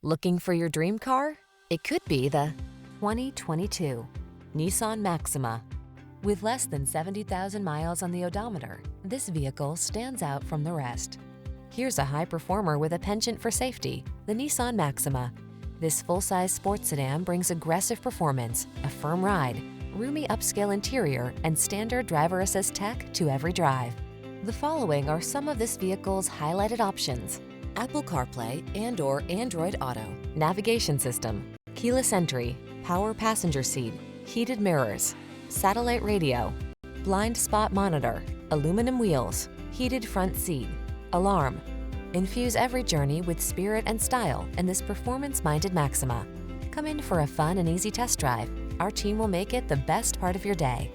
Looking for your dream car? It could be the 2022 Nissan Maxima. With less than 70,000 miles on the odometer, this vehicle stands out from the rest. Here's a high performer with a penchant for safety, the Nissan Maxima. This full-size sports sedan brings aggressive performance, a firm ride, roomy upscale interior, and standard driver assist tech to every drive. The following are some of this vehicle's highlighted options: Apple CarPlay and/or Android Auto, navigation system, keyless entry, power passenger seat, heated mirrors, satellite radio, blind spot monitor, aluminum wheels, heated front seat, alarm. Infuse every journey with spirit and style in this performance-minded Maxima. Come in for a fun and easy test drive. Our team will make it the best part of your day.